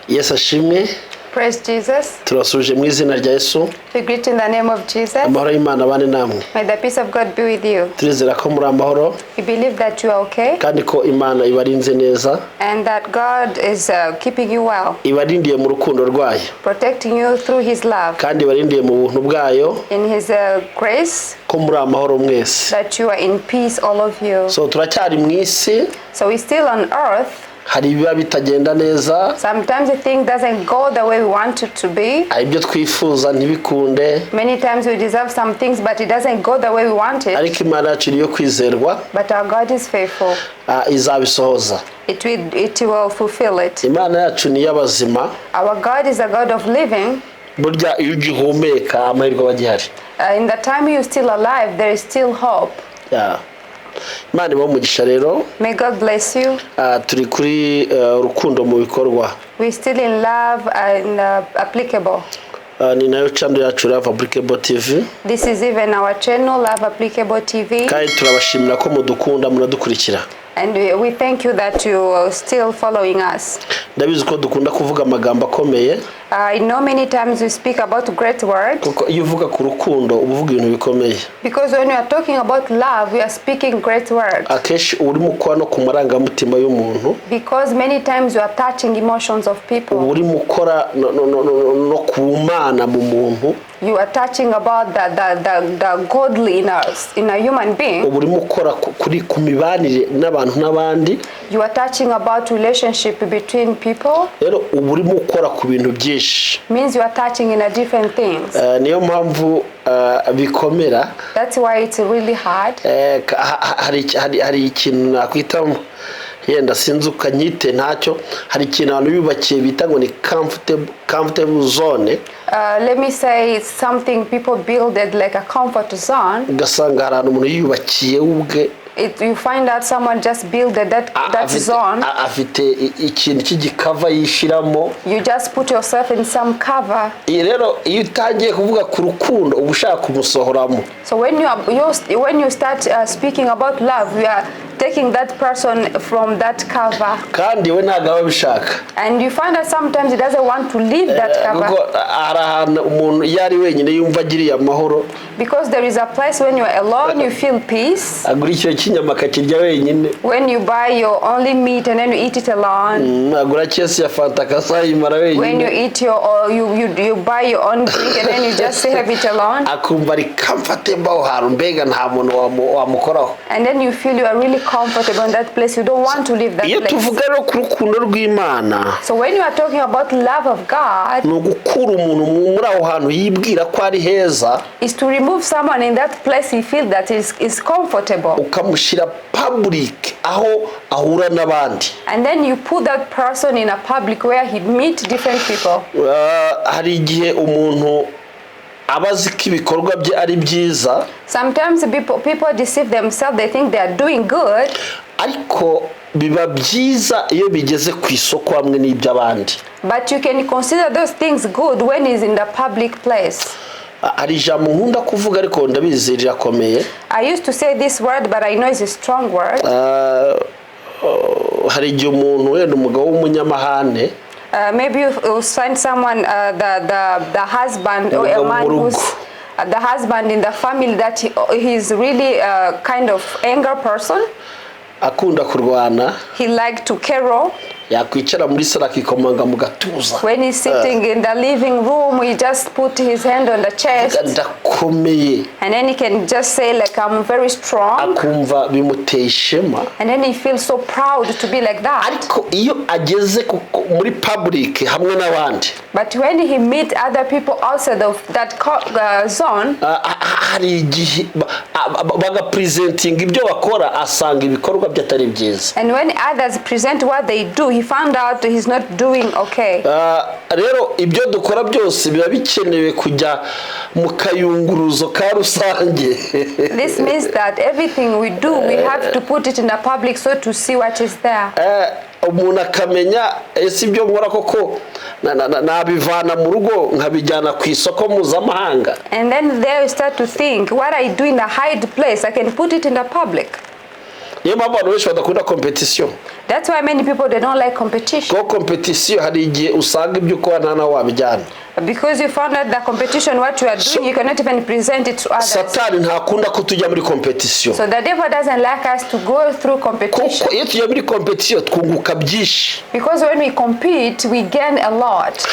Yes ashimwe. Praise Jesus. Turasuje mu izina rya Yesu. We greet in the name of Jesus. Amahoro y'Imana bane namwe. May the peace of God be with you. Turizera ko muri amahoro. We believe that you are okay. Kandi ko Imana ibarinze neza. And that God is keeping you well. Ibarindiye mu rukundo rwayo. Protecting you through His love. Kandi ibarindiye mu buntu bwayo. In His grace. Ko muri amahoro mwese. That you are in peace, all of you. So turacyari mu isi. So we're still on earth. Hari biba bitagenda neza. Sometimes the thing doesn't go the way we want it to be. Ibyo twifuza ntibikunde. Many times we deserve some things but it doesn't go the way we want it. Ariko Imana yacu niyo kwizerwa. But our God is faithful. Izabisohoza. It will fulfill it. Imana yacu ni y'abazima. Our God is a God of living. Burya iyo ugihumeka amahirwe bagihari. In the time you're still alive, there is still hope. Yeah. Imana ibamugisha rero. May God bless you. Turi kuri urukundo mu bikorwa. We still in love and applicable. Ni nayo channel yacu Love Applicable TV. This is even our channel Love Applicable TV. Kandi turabashimira ko mudukunda munadukurikira. And we thank you that you are still following us. Ndabizi ko dukunda kuvuga amagambo akomeye. I know many times we speak about great words. Kuko iyo uvuga ku rukundo uvuga ibintu bikomeye. Because when we are talking about love, we are speaking great words. Akeshi urimo kwa no ku marangamutima y'umuntu. Because many times you are touching emotions of people. Urimo ukora no kumana mu muntu. You are touching about the godly in us, in a human being. Urimo ukora kuri ku mibanire n'abantu n'abandi. You are touching about relationship between people. Rero urimo ukora ku bintu byinshi. Means you are touching in a different things. Niyo mpamvu bikomera. That's why it's really hard. Hari ikintu nakwitamo yenda sinzi ukanyite ntacyo hari ikintu abantu bibakiye bita ngo ni comfortable zone. Let me say it's something people builded like a comfort zone. Ugasanga hari umuntu yubakiye ubwe. You find out someone just built that zone. Afite ikintu cy'igikava yishiramo. You just put yourself in some cover. Rero iyo utangiye kuvuga ku rukundo ubushaka kumusohoramo. So when you start speaking about love, you are taking that person from that cover. Kandi we ntago abishaka. And you find that sometimes he doesn't want to leave that cover. Umuntu yari wenyine yumva agiriye amahoro. Because there is a place when you are alone you feel peace. Agura icyo kinyama kakirya wenyine. When you buy your only meat and then you eat it alone. Agura cyese ya fanta kasayimara wenyine. When you eat you buy your own drink and then you just have it alone. Akumva ari comfortable haru mbega nta muntu wamukoraho. And then you feel you are really comfortable in that place. You don't want to leave that place. Iyo tuvuga rero ku rukundo rw'Imana. So when you are talking about love of God, no gukura umuntu muri aho hantu yibwira ko ari heza. Is to remove someone in that place he feel that is comfortable. Ukamushira public aho ahura n'abandi. And then you put that person in a public where he meet different people. Hari igihe umuntu abazi ko ibikorwa bye ari byiza. Sometimes people deceive themselves, they think they are doing good. Ariko biba byiza iyo bigeze ku isoko hamwe n'iby'abandi. But you can consider those things good when he's in the public place. Ari jambo nkunda kuvuga ariko ndabizi rirakomeye. I used to say this word but I know it's a strong word. Hari igihe umuntu wenda umugabo w'umunyamahane. Maybe you find someone the husband or a man who's the husband in the family that he's really a kind of anger person. Akunda kurwana. He like to quarrel. Yakwicara muri sala kikomanga mu gatuza. When he's sitting in the living room, he just put his hand on the chest. Ndakomeye. And then he can just say like I'm very strong. Akumva bimuteye ishema. And then he feels so proud to be like that. Ariko iyo ageze muri public hamwe n'abandi. But when he meet other people outside of that zone, hari igihe baga presenting ibyo bakora asanga ibikorwa byatari byiza. And when others present what they do, he found out he's not doing okay. Rero ibyo dukora byose biba bikenewe kujya mu kayunguruzo ka rusange. This means that everything we do, we have to put it in the public so to see what is there. Umuntu akamenya ese ibyo nkora koko nabivana mu rugo nkabijyana ku isoko mpuzamahanga. And then there you start to think what I do in the hide place I can put it in the public. Niyo mpamvu abantu benshi badakunda competition. That's why many people, they don't like competition. Ko competition hari igihe usanga ibyo ukora nta nawe wabijyana. Because you found out the competition, what you are doing, you cannot even present it to others. Satani ntakunda ko tujya muri competition. So the devil doesn't like us to go through competition. Kuko iyo tujya muri competition twunguka byinshi. Because when we compete, we gain a lot.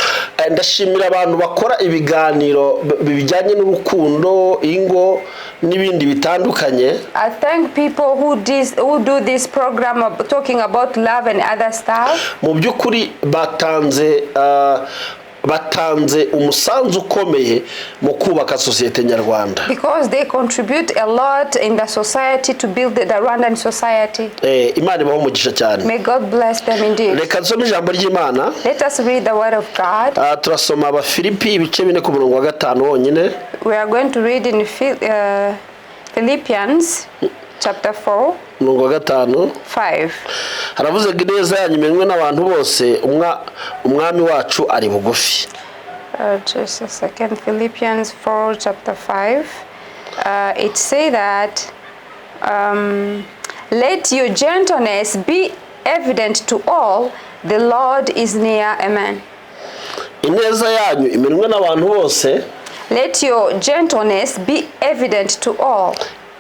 Ndashimira abantu bakora ibiganiro bijyanye n'urukundo, ingo n'ibindi bitandukanye. I thank people who do this program of talking about love and other stuff. Mu by'ukuri batanze umusanzu ukomeye mu kubaka societe nyarwanda. Because they contribute a lot in the society to build the Rwandan society. Imana ibaho umugisha cyane. May God bless them indeed. Reka nsome ijambo ry'Imana. Let us read the word of God. Turasoma Abafilipi ibice 4 ku murongo wa 5 wonyine. We are going to read in Philippians chapter 4 murongo wa 5. Haravuze ngo ineza yanyu imenywe n'abantu bose umwami wacu ari bugufi. Just a second. Philippians 4 chapter 5. It say that let your gentleness be evident to all, the Lord is near. Amen. Ineza yanyu imenywe n'abantu bose. Let your gentleness be evident to all.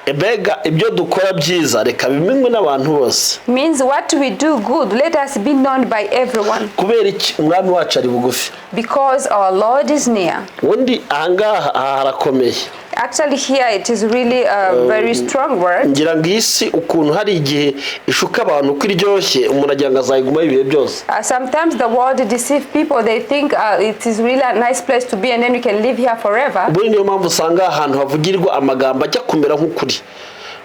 Ebega ibyo dukora byiza reka bimenywe n'abantu bose. Means what we do good, let us be known by everyone. Kubera iki umwami wacu ari bugufi? Because our Lord is near. Undi ahangaha harakomeye. Actually here it is really a very strong word. Ngira ngo isi ukuntu hari igihe ishuka abantu kwiryoshye umuntu agira ngo azayiguma ibihe byose. Sometimes the world deceive people, they think it is really a nice place to be and then you can live here forever. Buri niyo mpamvu usanga ahantu havugirwa amagambo ajya kumera nk'ukuri.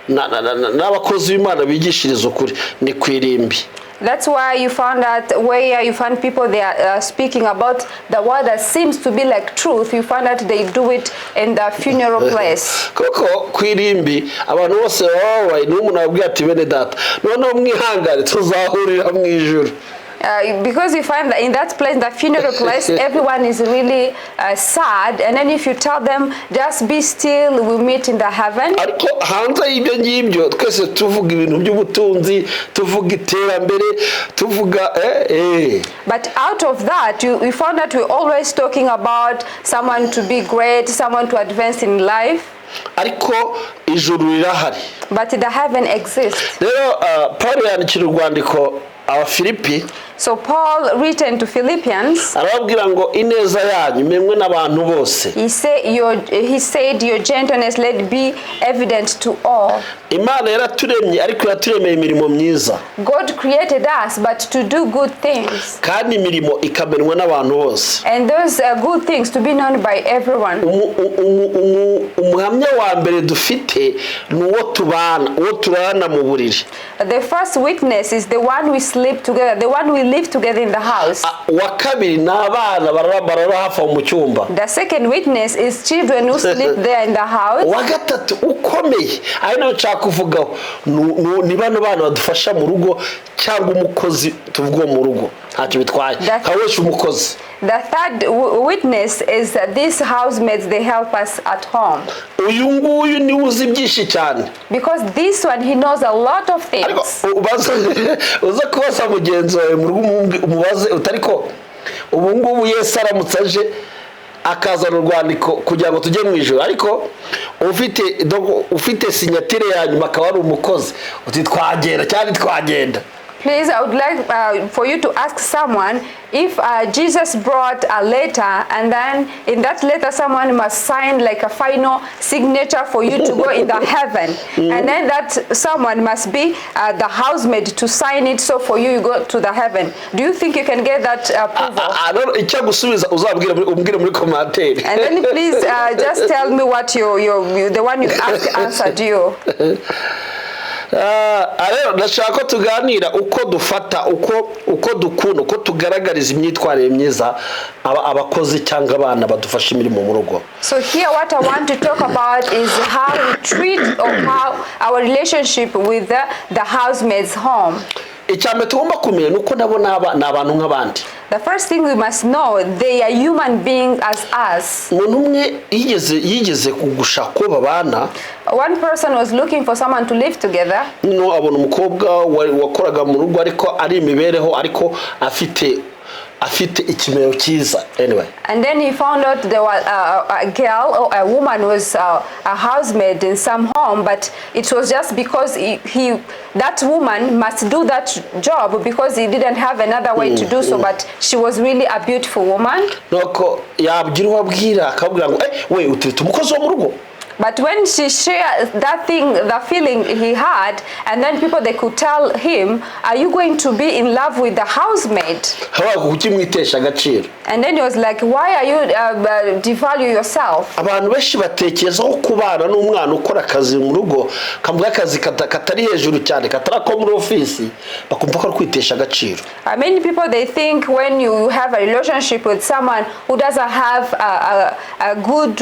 N'abakozi b'Imana bigishiriza ukuri ni kwirimbi. That's why you found that where you find people they are speaking about the word that seems to be like truth, you find that they do it in the funeral place. Koko kwirimbi abantu bose wawe n'umuntu abwiye ati bene data noneho mwihangane tuzahurira mu ijuru. Because you find that in that place, the funeral place, everyone is really sad, and then if you tell them just be still, we'll meet in the heaven. Ariko hanze y'ibyo ngibyo twese tuvuga ibintu by'ubutunzi, tuvuga iterambere, tuvuga But out of that, we found that we're always talking about someone to be great, someone to advance in life. Ariko ijuru rirahari. But the heaven exists. Rero Paul yandikira urwandiko Abafilipi. So Paul written to Philippians, arababwira ngo ineza yanyu imenywe n'abantu bose. He said your gentleness let be evident to all. Imana yaraturemye ariko yaturemeye imirimo myiza. God created us but to do good things. Kandi imirimo ikamenywa n'abantu bose. And those good things to be known by everyone. Umuhamya wa mbere dufite nuwo turana mu buriri. The first witness is the one we sleep together, the one we live together in the house. Wa kabiri n'abana barara hafa mu cyumba. The second witness is children who sleep there in the house. Wa gatatu ukomeye ari nayo cyakuvugaho ni bano bana badufasha mu rugo cyangwa umukozi tuvuga mu rugo ntacyo bitwaye kawesha umukozi. The third witness is these housemates, they help us at home. Uyu nguyu ni uzi byinshi cyane. Because this one he knows a lot of things. Uza kubaza mugenzi wawe mu rugo umubaze utariko ubu ngubu Yesu aramutse aje akazana urwandiko kugira ngo tujye mu ijuru ariko ufite sinyatire yanyu akaba ari umukozi uti twagenda cyane twagenda. Please, I would like for you to ask someone if Jesus brought a letter and then in that letter someone must sign like a final signature for you to go in the heaven. And then that someone must be the housemaid to sign it so for you go to the heaven. Do you think you can get that approval? And then please just tell me what the one you asked answered you. Arero ndashaka tuganira uko dufata uko dukunda uko tugaragariza imyitwarire myiza abakozi cyangwa abana badufasha imirimo mu rugo. So here what I want to talk about is how we treat or how our relationship with the housemaids home. icyambe tugomba kumenya nuko nabo n'abantu nk'abandi. The first thing we must know, they are human beings as us. Umuntu umwe yigeze kugusha ko babana. One person was looking for someone to live together. No abona umukobwa wakoraga mu rugo ariko ari imibereho ariko afite ikimero cyiza anyway. And then he found out there was a girl or a woman was a housemaid in some home, but it was just because that woman must do that job because he didn't have another way to do so, but she was really a beautiful woman. Nuko yabwira wabwira akabwira ngo we utita umukozi wo mu rugo. But when she shared that thing, the feeling he had, and then people, they could tell him, are you going to be in love with the housemaid? And then he was like, why are you devalue yourself? Abantu benshi batekerezaho kubana n'umwana ukora akazi mu rugo kamuga akazi katari hejuru cyane katarako muri office bakumva ko kwitesha agaciro. Many people, they think when you have a relationship with someone who doesn't have a good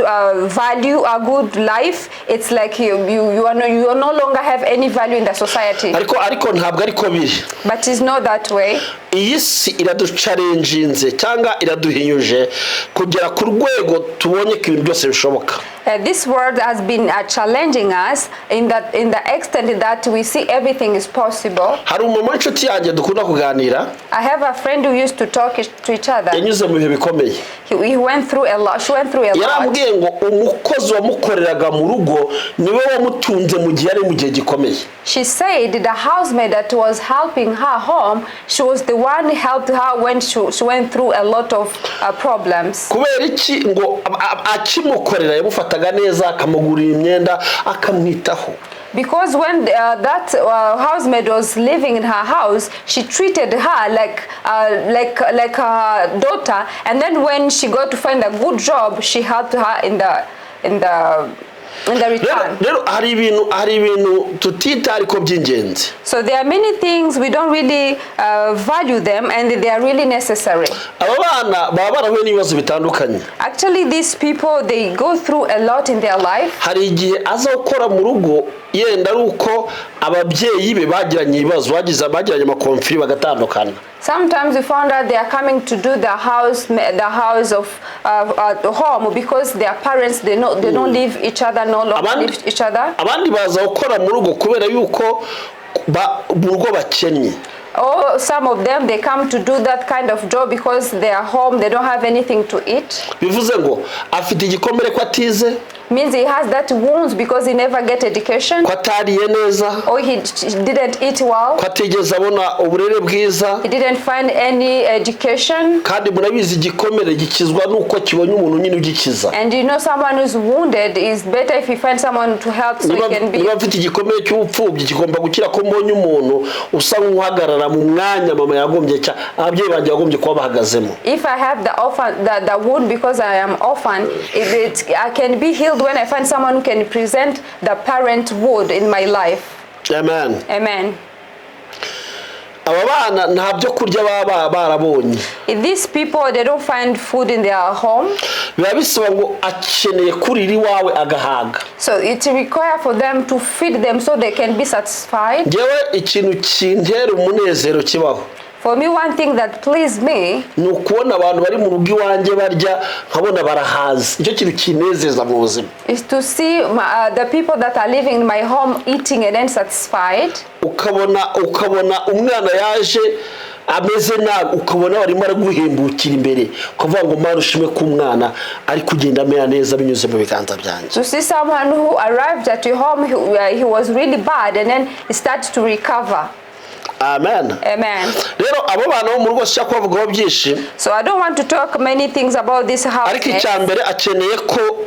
value, a good life, it's like you no longer have any value in the society. Ariko ntabwo ariko biri. But it's not that way. Iyi si iraduchallenginze cyangwa iraduhinyuje kugera ku rwego tubonye ko ibintu byose bishoboka. This world has been challenging us in the extent that we see everything is possible. Hari umumama inshuti yanjye dukunda kuganira. I have a friend who used to talk to each other. Yanyuze mu bihe bikomeye. He went through a lot. She went through a lot. Yarambwiye ngo umukozi wamukoreraga mu rugo niwe wamutunze mu gihe ari mu gihe gikomeye. She said the housemaid that was helping her home, she was the one who helped her when she went through a lot of problems. Kubera iki ngo akimukorera yamufataga neza akamugurira imyenda akamwitaho. Because when that housemaid was living in her house, she treated her like her daughter, and then when she got to find a good job, she helped her in the return. Hari ibintu tutita ariko by'ingenzi. So there are many things we don't really value them, and they are really necessary. Aba bana baba barahuye n'ibibazo bitandukanye. Actually, these people, they go through a lot in their life. Hari igihe aza gukora mu rugo yenda ruko ababyeyi be bagiranye ibibazo bagiranye amakonfiri bagatandukana. Sometimes we found out they are coming to do the house of home because their parents they don't live each other, no longer live each other. Abandi baza gukora mu rugo kubera yuko mu rugo bakennye. Or some of them, they come to do that kind of job because they are home, they don't have anything to eat. Bivuze ngo afite igikomere ko atize. Means he has that wounds because he never get education. Ko atariye neza. Or he didn't eat well. Ko atigeze abona uburere bwiza. He didn't find any education. Kandi murabizi igikomere gikizwa nuko kibonye umuntu nyine ugikiza. And you know, someone who's wounded is better if he finds someone to help so he can be. Niba afite igikomere cy'ubupfubyi kigomba gukira ko mbonye umuntu usa nk'uhagarara mu mwanya mama yagombye cya ababyeyi banjye yagombye kuba bahagazemo. If I have the wound because I am orphan, I can be healed when I find someone who can present the parenthood in my life. Amen. Amen. Aba bana nta byo kurya baba barabonye. These people, they don't find food in their home. Biba bisaba ngo akeneye kurira iwawe agahaga. So it requires for them to feed them so they can be satisfied. Ngewe ikintu kintera umunezero kibaho. For me, one thing that pleased me ni ukubona abantu bari mu rugo iwanjye barya nkabona barahaza. Icyo kintu kinezeza mu buzima. Is to see the people that are living in my home eating and then satisfied. Ukabona umwana yaje ameze nabi ukabona barimo araguhembukira imbere kuvuga ngo Mana ushime ku mwana ari kugenda amera neza binyuze mu biganza byanjye. To see someone who arrived at your home, he was really bad and then he started to recover. Amen. Amen. Rero abo bana bo mu rugo shaka kuvugaho byinshi. So I don't want to talk many things about this house. Ariko icyambere akeneye ko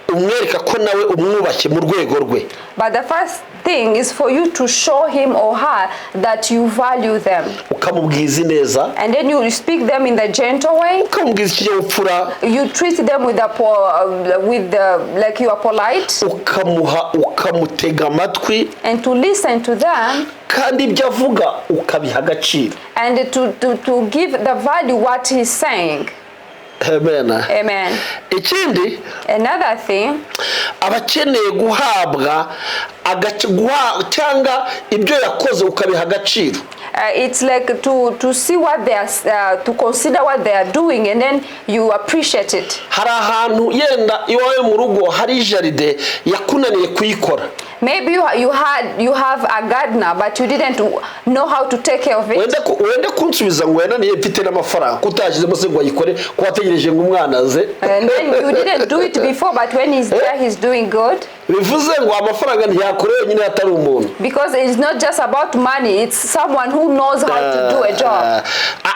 umwereka ko nawe umwubashye mu rwego rwe. But the first thing is for you to show him or her that you value them. Ukamubwiza neza. And then you speak them in the gentle way. Ukamubwiza ikinyabupfura. You treat them with like you are polite. Ukamutega amatwi. And to listen to them. Kandi ibyo avuga ukabiha agaciro. And to give the value what he's saying. Amen. Amen. Ikindi, another thing, abakeneye guhabwa cyangwa ibyo yakoze ukabiha agaciro. It's like to see what they are, to consider what they are doing, and then you appreciate it. hari ahantu yenda iwawe mu rugo hari jaride yakunaniye kuyikora. Maybe you have a gardener, but you didn't know how to take care of it. wenda kunsubiza ngo yananiye mfite n'amafaranga kutashyizemo se ngo ayikore kwategereje ngo umwana aze. And then you didn't do it before, but when he's there, he's doing good. bivuze ngo amafaranga ntiyakoreye nyine atari umuntu. Because it's not just about money, it's someone who knows how to do a job.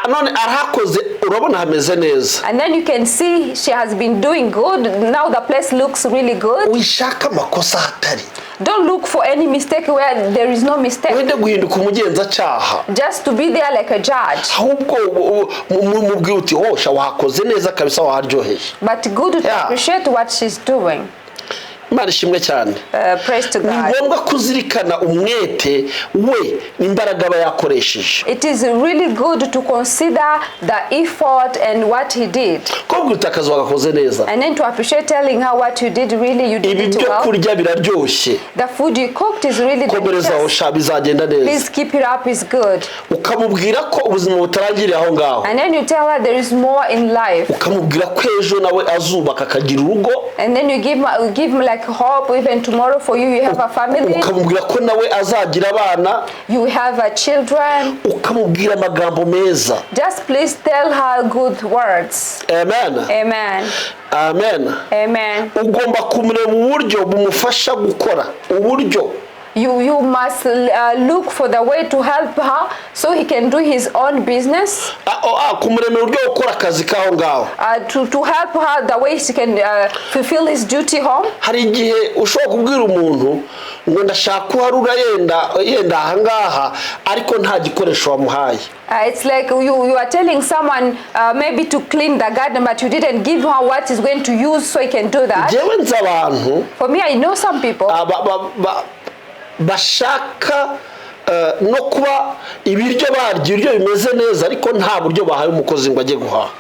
none arahakoze urabona hameze neza. And then you can see she has been doing good. Now the place looks really good. wishaka amakosa hatari. Don't look for any mistake where there is no mistake. wende guhinduka umugenzacyaha. Just to be there like a judge. ahubwo mubwira uti hosha wakoze neza kabisa waharyoheje. But good to appreciate what she's doing. Imana ishimwe cyane. Praise to God. Ni ngombwa kuzirikana umwete we n'imbaraga aba yakoresheje. It is really good to consider the effort and what he did. ko bwitakaza wagakoze neza. And then to appreciate telling her what you did really you did it ibyo well. kurya biraryoshye. The food you cooked is really komereza aho delicious. sha bizagenda neza. Please keep it up, is good. ukamubwira ko ubuzima butarangiriye aho ngaho. And then you tell her there is more in life. ukamubwira ko ejo nawe azubaka akagira urugo. And then you give him like hope even tomorrow for you have a family. ukamubwira ko nawe azagira abana. You have a children. ukamubwira amagambo meza. Just please tell her good words. Amen. Amen. Amen. Amen. ugomba kumureba uburyo bumufasha gukora uburyo. You must look for the way to help her so he can do his own business. kumuremera uburyo gukora akazi kaho ngaho. To help her the way she can fulfill his duty home. hari igihe ushobora kubwira umuntu ngo ndashaka kuharura yenda aha ngaha ariko nta gikoresho wamuhaye. It's like you are telling someone maybe to clean the garden, but you didn't give her what he's going to use so he can do that. Jewe nzi abantu. For me, I know some people. bashaka no kuba ibiryo barya ibiryo bimeze neza ariko nta buryo bahaye umukozi ngo ajye guhaha.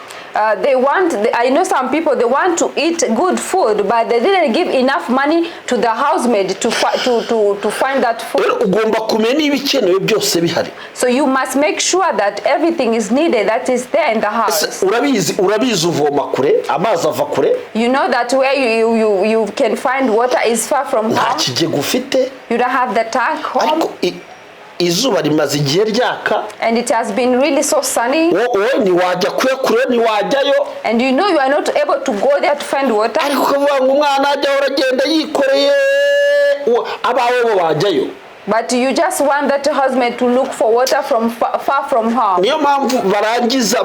I know some people, they want to eat good food, but they didn't give enough money to the housemaid to find that food. ugomba kumenya niba ikenewe byose bihari. So you must make sure that everything is needed that is there in the house. urabizi uvoma kure amazi ava kure. You know that where you can find water is far from nta home. kigega ufite. You don't have the tank home. ariko izuba rimaze igihe ryaka. And it has been really so sunny. wowe ntiwajya kure ntiwajyayo. And you know you are not able to go there to find water. ariko ukavuga ngo umwana ajya uragenda yikoreye abawe bo bajyayo. But you just want that husband to look for water from far from home. niyo mpamvu barangiza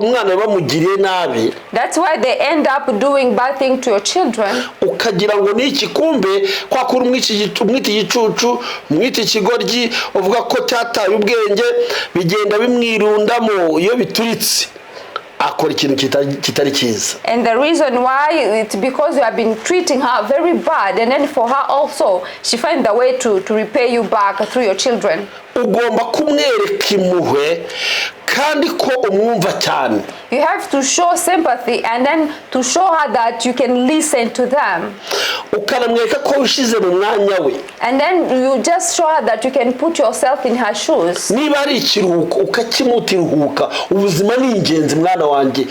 umwana bamugiriye nabi. That's why they end up doing bad thing to your children. ukagira ngo ni ikikumbe kwa kuri umwita igicucu umwita ikigoryi uvuga ko cyataye ubwenge bigenda bimwirundamo iyo bituritse akora ikintu kitari cyiza. And the reason why it's because you have been treating her very bad, and then for her also she find the way to repay you back through your children. ugomba kumwereka impuhwe kandi ko umwumva cyane. You have to show sympathy and then to show her that you can listen to them. ukanamwereka ko ushize mu mwanya we. And then you just show her that you can put yourself in her shoes. niba ari ikiruhuko ukakimutiruhuka ubuzima ni ingenzi mwana wanjye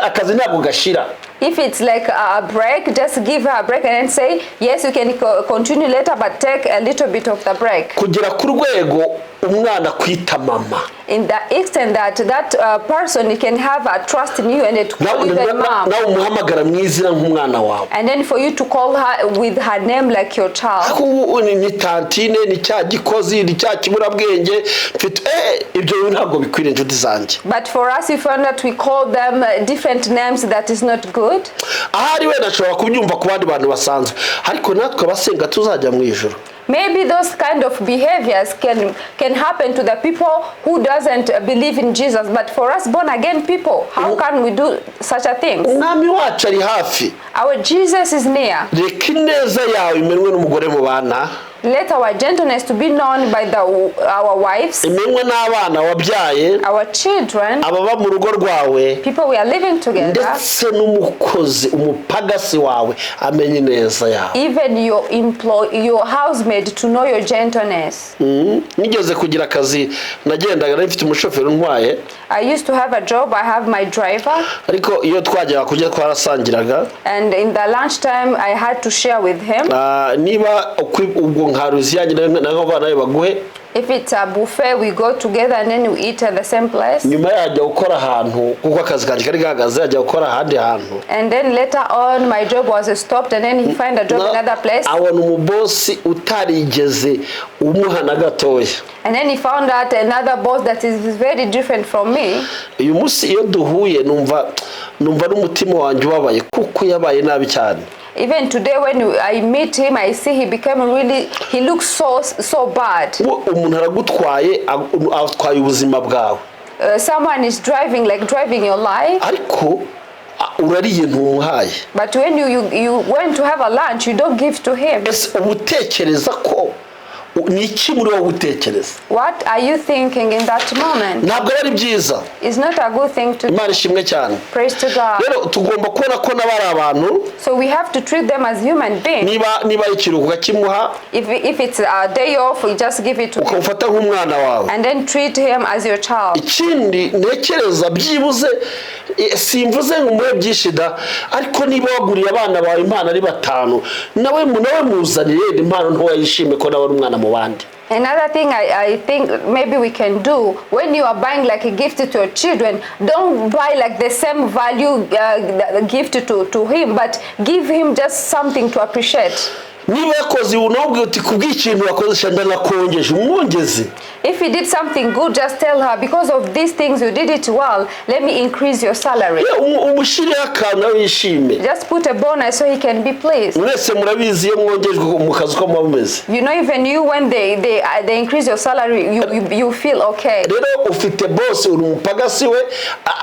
akazi ntabwo gashira. If it's like a break, just give her a break and then say, yes, you can continue later, but take a little bit of the break. kugera ku rwego umwana kwita mama. In the extent that person can have a trust in you and it call you that mom. nawe umuhamagara mu izina nk'umwana wawe. And then for you to call her with her name like your child. ni tantine ni cya gikozi ni cya kiburabwenge ibyo ntabwo bikwiriye inshuti zanjye. But for us, if that we call them different names, that is not good. ahari wenda ashobora kubyumva ku bandi bantu basanzwe ariko natwe abasenga tuzajya mu ijuru. Maybe those kind of behaviors can happen to the people who doesn't believe in Jesus, but for us born again people, how can we do such a thing? umwami wacu ari hafi. Our Jesus is near. reka ineza yawe imenwe n'umugore mu bana. Let our gentleness to be known by our wives, imenywe n'abana wabyaye, our children, ababa mu rugo rwawe, people we are living together, ndetse n'umukozi umupagasi wawe amenye neza yawe. Even your housemaid to know your gentleness. Nigeze kugira akazi nagendaga mfite umushoferi ntwaye. I used to have a job, I have my driver. Ariko iyo twajyaga kujya twarasangiraga. And in the lunch time I had to share with him. Niba ubwo nkaruzi yanjye naho bana baguhe. If it's a buffet, we go together and then we eat at the same place. Nyuma yajya gukora ahantu kuko akazi kanjye kari gahagaze yajya gukora ahandi hantu. And then later on my job was stopped and then he find a job in another place. Abona umubosi utarigeze umuha na gatoya. And then he found out another boss that is very different from me. Uyu munsi iyo duhuye numva n'umutima wanjye wabaye kuko yabaye nabi cyane. Even today when I meet him, I see he looks so bad. Umuntu aragutwaye atwaye ubuzima bwawe. Someone is driving your life. Ariko urariye ntumuhaye. But when you went to have a lunch, you don't give to him. Ubutekereza ko niki muri wowe utekereza? What are you thinking in that moment? Ntabwo ari byiza. It's not a good thing to do. Imana ishimwe cyane. Praise to God. Rero tugomba kubona ko nabari abantu. So we have to treat them as human beings. Niba ikiruhuko kimuha. If it's a day off, we just give it to him. Ukamufata nk'umwana wawe. And then treat him as your child. Ikindi nekereza byibuze simvuze ngumwe byishida ariko niba waguriye abana bawe impano ari batanu nawe muzanire impano nto yishime ko nawe umwana mu bandi. Another thing I think maybe we can do, when you are buying like a gift to your children, don't buy like the same value gift to him, but give him just something to appreciate. Niba yakoze unobwe uti kubw'ikintu wakoze shandala kongeje umwongeze. If he did something good, just tell her, because of these things you did it well, let me increase your salary. Umushire akana wishime. Just put a bonus so he can be pleased. Mwese murabizi iyo mwongejwe mu kazi ko mumeze. You know, even you, when they increase your salary, you feel okay. Rero ufite boss uri umupagasi we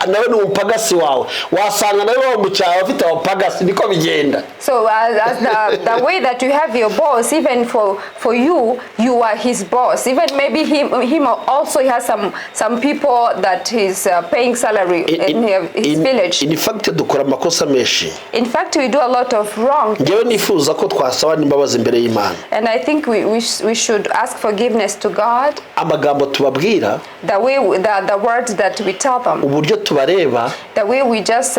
nawe ni umupagasi wawe. Wasanga nawe wamucyaha afite abapagasi niko bigenda. So as the way that you have your boss, even for you are his boss. Even maybe him also has some people that he's paying salary in his village. In fact dukora amakosa menshi. In fact we do a lot of wrong. Ngewe nifuza ko twasaba nimbabazi imbere y'Imana. And I think we should ask forgiveness to God. Amagambo tubabwira. The words that we tell them. Uburyo tubareba. The way we just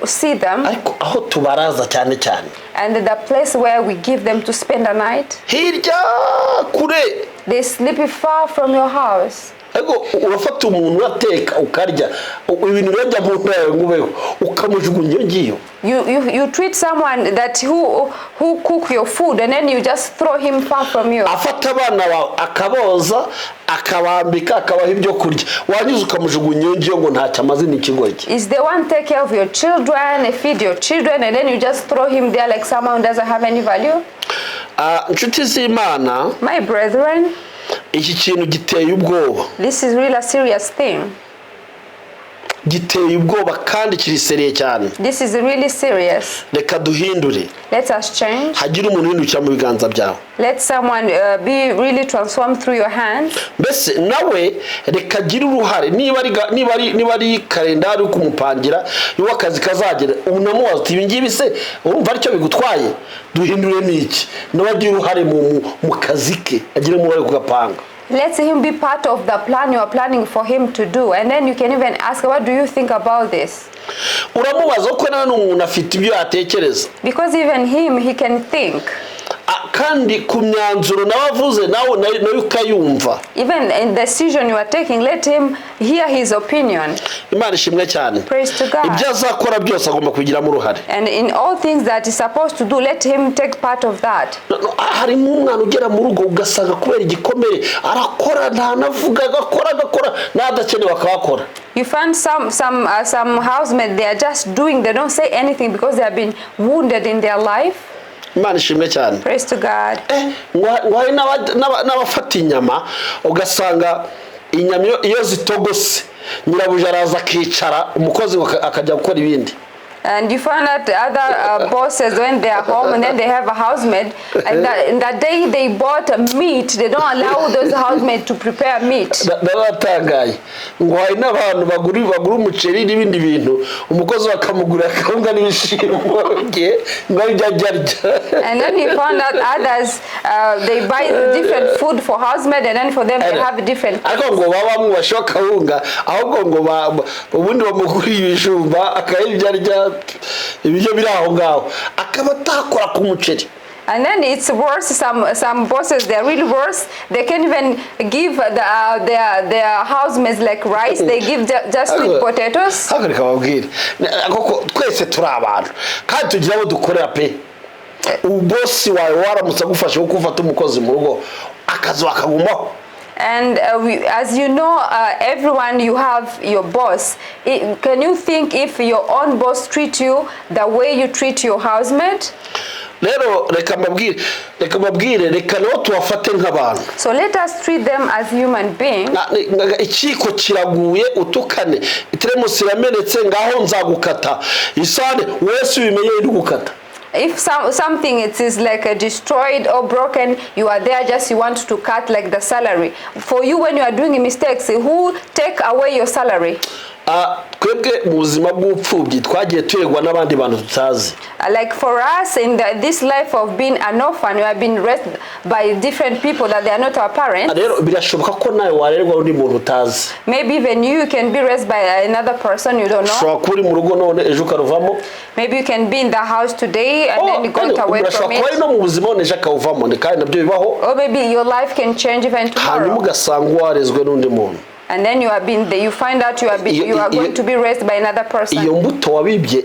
see them. Ariko aho tubaraza cyane cyane. And the place where we give them to spend a night. Hirya kure. They sleep far from your house. Ego urafata umuntu ateka ukarya ibintu bijya mu ntaye ngubeho ukamujugunya ngiyo. You treat someone that who cook your food and then you just throw him far from you. Afata abana bawe akaboza akabambika akabaha ibyo kurya wanyuze ukamujugunya ngiyo ngo ntacyo amaze n'ikigoryi. Is the one take care of your children, feed your children, and then you just throw him there like someone who doesn't have any value? Inshuti z'Imana. My brethren, iki kintu giteye ubwoba. This is really a serious thing. Giteye ubwoba kandi kiriseriye cyane. This is really serious. Reka duhindure. Let us change. Hagira umuntu uhindukira mu biganza byawe. Let someone be really transformed through your hands. Mbese nawe reka gira uruhare niba ari kalendari ukumupangira yuko akazi kazagera unamubaza uti ibi ngibi se urumva aricyo bigutwaye duhindure n'iki nabagira uruhare mu kazi ke agire mu bari kugapanga. Let him be part of the plan you are planning for him to do, and then you can even ask, what do you think about this? Uramubaza ko nawe umuntu afite ibyo yatekereza. Because even him, he can think. Kandi ku myanzuro nabavuze nawe ukayumva. Even in the decision you are taking, let him hear his opinion. Imana ishimwe cyane. Praise to God. Ibyo azakora byose agomba kugiramo uruhare. And in all things that he's supposed to do, let him take part of that. Hari umwana ugera mu rugo ugasanga kubera igikomere arakora ntanavuga agakora nadakenewe akakora. You find some housemates, they are just doing, they don't say anything because they have been wounded in their life. Imana ishimwe cyane. Praise to God. Wahe n'abafata inyama ugasanga inyama iyo zitogose nyirabuja araza akicara umukozi akajya gukora ibindi. And you find that other bosses, when they are home and then they have a housemaid, and that day they bought meat, they don't allow those housemaid to prepare meat. Naratangaye ngo hari n'abantu bagura umuceri n'ibindi bintu umukozi bakamugura akawunga n'ibishimbo bye ngo ajya. And then you found out others they buy different food for housemaid, and then for them they have different. Ariko ngo babamwe bashoka kawunga ahubwo ngo ubundi bamugura ibijumba akayibya ibyo biri aho ngaho akaba atakora ku muceri. And then it's worse. Some bosses, they're really worse. They can't even give their housemaids like rice. They give just sweet potatoes. Hagarika babwire koko twese turi abantu kandi tugira abo dukorera pe. Ubosi wawe waramutse agufasha uko ufata umukozi mu rugo akazi akagumaho. And as you know, everyone, you have your boss. Can you think if your own boss treat you the way you treat your housemaid? Lero reka mabwire reka no tuwafate nk'abantu. So let us treat them as human beings. Ikiko kiraguye utukane iteremusi ramenetse ngaho nzagukata isane wese ubimenye iri gukata. If something it is like destroyed or broken, you are there just you want to cut like the salary. For you, when you are doing mistakes, who take away your salary? Kwebwe mu buzima bw'upfubyi twagiye turegwa n'abandi bantu tutazi. Like for us in this life of being an orphan, we have been raised by different people that they are not our parents. Rero birashoboka ko nawe warerwa undi muntu utazi. Maybe even you can be raised by another person you don't know. Shobora kuri mu rugo none ejo karuvamo. Maybe you can be in the house today and then you got away from it. No mu buzima none ejo akavamo ne kandi nabyo bibaho. Or maybe your life can change even tomorrow. Hanyuma ugasanga warezwe n'undi muntu. And then you find out you are going to be raised by another person. Iyo mbuto wabibye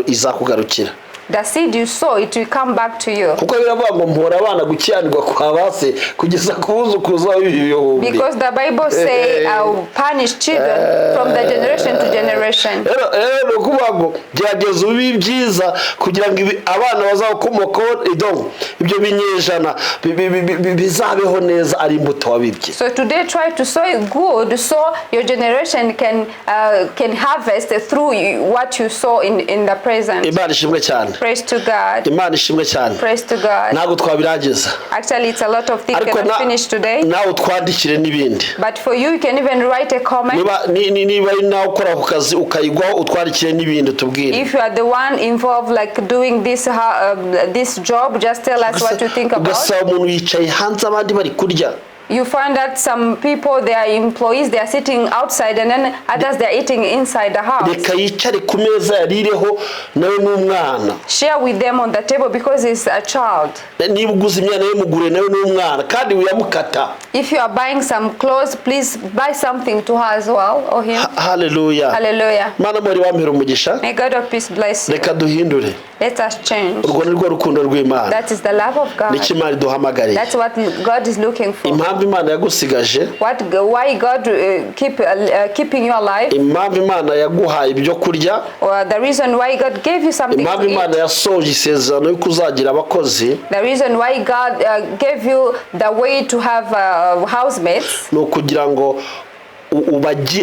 izakugarukira. The seed you sow, it will come back to you. Kuko biravuga ngo mpora abana gukiranirwa kwa base kugeza kubuzukuruza w'ibihumbi. Because the Bible say I will punish children from the generation to generation. Rero kuvuga ngo gerageza ubi byiza kugira ngo abana bazakomokaho ibyo binyejana bizabeho neza ari imbuto wabibye. So today try to sow it good so your generation can harvest through what you sow in the present. Imana ishimwe cyane. Praise to God. Imana ishimwe cyane. Praise to God. Ntabwo twabirangiza. Actually, it's a lot of things cannot finish today. Nawe twandikire n'ibindi. But for you can even write a comment. Niba nawe ukora ku kazi ukayigwaho utwandikire n'ibindi tubwire. If you are the one involved like doing this job, just tell us what you think about. Ugasaba umuntu yicaye hanze abandi bari kurya. You find that some people, they are employees, they are sitting outside, and then others they are eating inside the house. Reka yicare ku meza yarireho nawe n'umwana. Share with them on the table because it's a child. Niba uguze imyenda ye mugure nawe n'umwana kandi uyamukata. If you are buying some clothes, please buy something to her as well or him. Hallelujah. Hallelujah. Mana muri wampera umugisha. May God of peace bless you. Reka duhindure. Let us change. Urwo nirwo rukundo rw'Imana. That is the love of God. N'ikimari duhamagariye. That's what God is looking for. Impamvu Imana yagusigaje. Why God keeping you alive? Impamvu Imana yaguhaye ibyo kurya. The reason why God gave you something to eat. Impamvu Imana yasoje isezerano yo kuzagira abakozi. The reason why God gave you the way to have housemates. No kugira ngo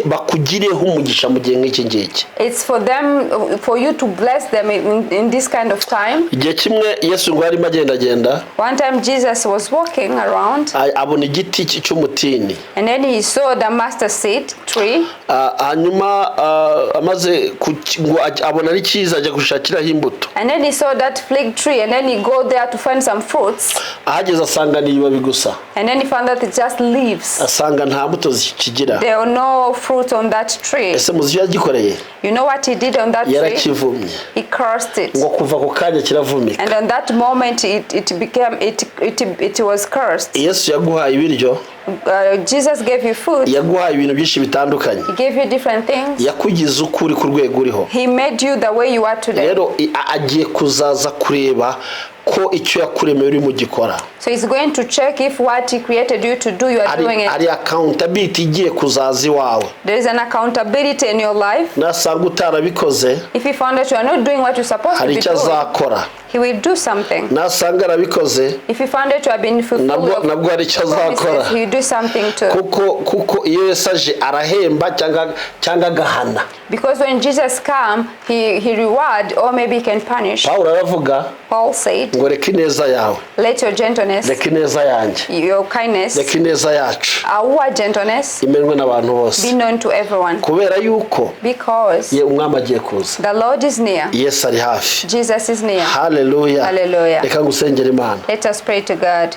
bakugireho umugisha mu gihe nk'iki ngiki. It's for you to bless them in this kind of time. Igihe kimwe Yesu ngo yarimo agenda. One time Jesus was walking around. Abona igiti cy'umutini. And then he saw the mustard seed tree. Hanyuma amaze abona ari cyiza ajya gushakiraho imbuto. And then he saw that fig tree and then he go there to find some fruits. Ahageze asanga ni ibibabi gusa. And then he found that it's just leaves. Asanga nta mbuto zikigira. There were no fruit on that tree. Ese muzi yagikoreye? You know what he did on that tree? Yarakivumye. He cursed it. Ngo kuva ku kanya kiravumika. And on that moment it was cursed. Yesu yaguhaye ibiryo. Jesus gave you food. Yaguhaye ibintu byinshi bitandukanye. He gave you different things. Yakugize ukuri ku rwego uriho. He made you the way you are today. Rero agiye kuzaza kureba ko icyo yakuremeye uri mu gikora. So he's going to check if what he created you to do, you are doing it. Ari accountability igiye kuzaza iwawe. There is an accountability in your life. Nasanga utarabikoze. If you found that you are not doing what you're supposed to be doing, he will do something. Nasanga arabikoze. If you found that you have been fulfilled, nabwo hari icyo azakora. He will do something too. Kuko iyo yesaje arahemba cyangwa gahana. Because when Jesus come, he reward or maybe he can punish. Paul said, ngo reka ineza yawe. Let your gentleness, reka ineza yanjye, your kindness, reka ineza yacu, our gentleness, imenwe n'abantu bose, be known to everyone. Kubera yuko, because ye umwami agiye kuza. The Lord is near. Yesu ari hafi. Jesus is near. Hallelujah. Hallelujah. Reka ngusengere Imana. Let us pray to God.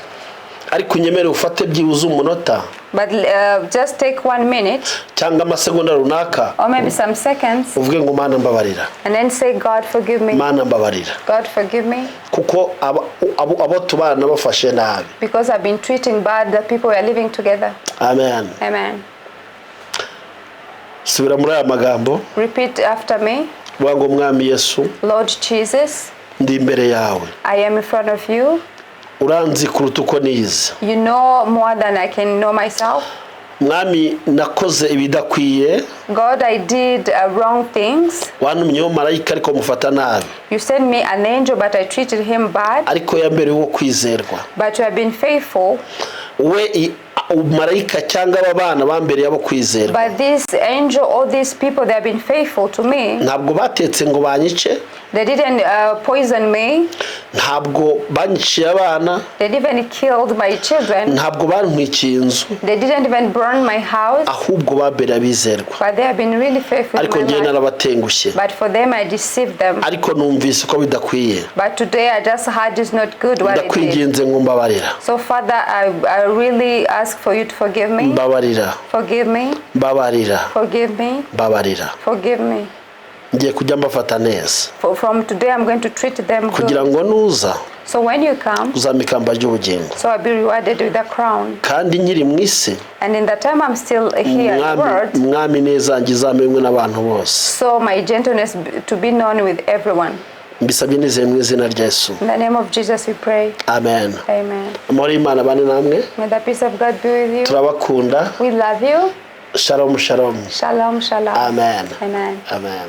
Ariko unyemere ufate byibuze umunota. But just take 1 minute, cyangwa amasegonda runaka, or maybe some seconds, uvuge ngo Mana mbabarira. And then say, God forgive me. Mana mbabarira. God forgive me. Kuko abo tubana bafashe nabi. Because I've been treating bad the people we are living together. Amen. Amen. Subira muri aya magambo. Repeat after me. Wango mwami Yesu. Lord Jesus, ndi imbere yawe. I am in front of you. Uranzi kuruta uko niyizi. You know more than I can know myself. Mwami nakoze ibidakwiye. God, I did wrong things. Wantumyeho marayika ariko mufata nabi. You sent me an angel but I treated him bad. Ariko yambereho kwizerwa. But you have been faithful. We marayika cyangwa abana bambereye abo kwizerwa. But this angel, all these people, they have been faithful to me. Ntabwo batetse ngo banyice. They didn't poison me. Ntabwo banyiciye abana. They didn't even killed my children. Ntabwo bantwikiye inzu. They didn't even burn my house. Ahubwo babereye abizerwa. But they have been really faithful. Ariko ngiye narabatengushye. But for them I deceived them. Ariko numvise ko bidakwiye. But today I just heard it's not good what I did. Ndakwinginze ngo mbabarira. So Father, I really ask for you to forgive me. Mbabarira. Forgive me. Mbabarira. Forgive me. Mbabarira. Forgive me. Ngiye kujya mbafata neza. From today I'm going to treat them good. Kugira ngo nuza. So when you come, uzamikamba ry'ubugingo. So I'll be rewarded with a crown. Kandi nkiri mwisi. And in the time I'm still here, mwami neza ngizamenwe n'abantu bose. So my gentleness to be known with everyone. Mbisabye nizeye mu izina rya Yesu. In the name of Jesus we pray. Amen. Amen. Muri Imana bane namwe. May the peace of God be with you. Turabakunda. We love you. Shalom shalom. Shalom shalom. Amen. Amen. Amen.